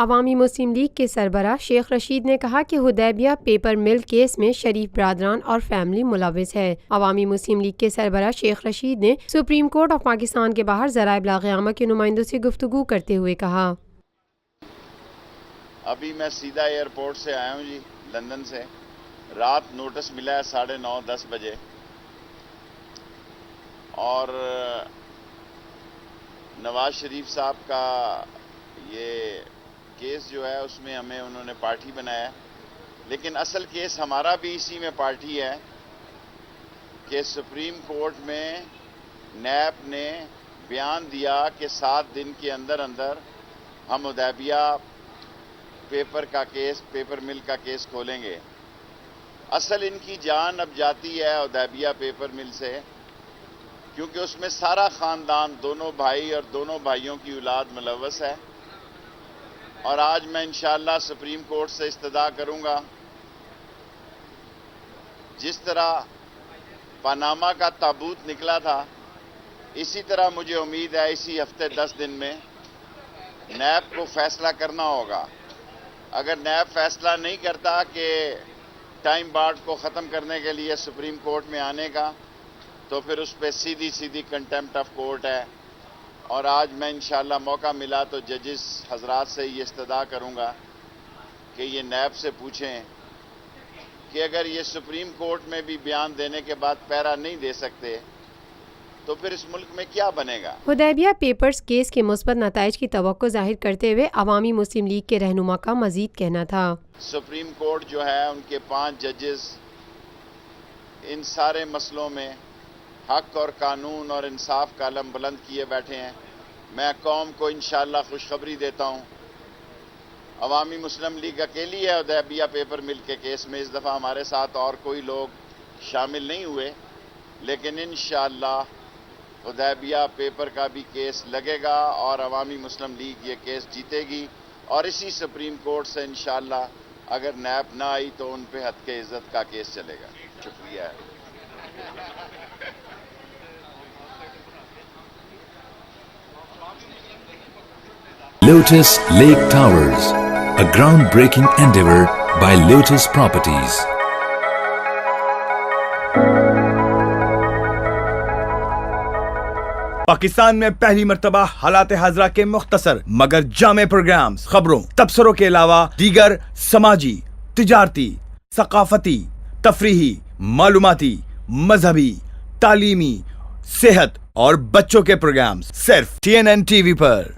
عوامی مسلم لیگ کے سربراہ شیخ رشید نے کہا کہ حدیبیہ پیپر مل کیس میں شریف برادران اور فیملی ملوث ہے۔ عوامی مسلم لیگ کے سربراہ شیخ رشید نے سپریم کورٹ آف پاکستان کے باہر ذرائع ابلاغ عامہ کے نمائندوں سے گفتگو کرتے ہوئے کہا، ابھی میں سیدھا ایئرپورٹ سے آیا ہوں جی، لندن سے۔ رات نوٹس ملا ہے 9:30-10 بجے، اور نواز شریف صاحب کا یہ کیس جو ہے اس میں ہمیں انہوں نے پارٹی بنایا ہے، لیکن اصل کیس ہمارا بھی اسی میں پارٹی ہے کہ سپریم کورٹ میں نیب نے بیان دیا کہ 7 دن کے اندر ہم حدیبیہ پیپر مل کا کیس کھولیں گے۔ اصل ان کی جان اب جاتی ہے حدیبیہ پیپر مل سے، کیونکہ اس میں سارا خاندان، دونوں بھائی اور دونوں بھائیوں کی اولاد ملوث ہے۔ اور آج میں انشاءاللہ سپریم کورٹ سے استدعا کروں گا، جس طرح پاناما کا تابوت نکلا تھا، اسی طرح مجھے امید ہے اسی ہفتے 10 دن میں نیب کو فیصلہ کرنا ہوگا۔ اگر نیب فیصلہ نہیں کرتا کہ ٹائم بارڈ کو ختم کرنے کے لیے سپریم کورٹ میں آنے کا، تو پھر اس پہ سیدھی کنٹمپٹ آف کورٹ ہے۔ اور آج میں انشاءاللہ موقع ملا تو ججز حضرات سے یہ استدعا کروں گا کہ یہ نیب سے پوچھیں کہ اگر یہ سپریم کورٹ میں بھی بیان دینے کے بعد پیرا نہیں دے سکتے تو پھر اس ملک میں کیا بنے گا۔ حدیبیہ پیپرز کیس کے مثبت نتائج کی توقع ظاہر کرتے ہوئے عوامی مسلم لیگ کے رہنما کا مزید کہنا تھا، سپریم کورٹ جو ہے ان کے 5 ججز ان سارے مسئلوں میں حق اور قانون اور انصاف کا علم بلند کیے بیٹھے ہیں۔ میں قوم کو انشاءاللہ خوشخبری دیتا ہوں، عوامی مسلم لیگ اکیلی ہے حدیبیہ پیپر مل کے کیس میں، اس دفعہ ہمارے ساتھ اور کوئی لوگ شامل نہیں ہوئے، لیکن انشاءاللہ حدیبیہ پیپر کا بھی کیس لگے گا اور عوامی مسلم لیگ یہ کیس جیتے گی، اور اسی سپریم کورٹ سے انشاءاللہ اگر نیب نہ آئی تو ان پہ حد کے عزت کا کیس چلے گا۔ شکریہ۔ Lotus Lake Towers, a groundbreaking endeavor by Lotus Properties. Pakistan میں پہلی مرتبہ حالات حاضرہ کے مختصر مگر جامع پروگرامز، خبروں، تبصروں کے علاوہ دیگر سماجی، تجارتی، ثقافتی، تفریحی، معلوماتی، مذہبی، تعلیمی، صحت اور بچوں کے پروگرامز صرف TNN TV پر۔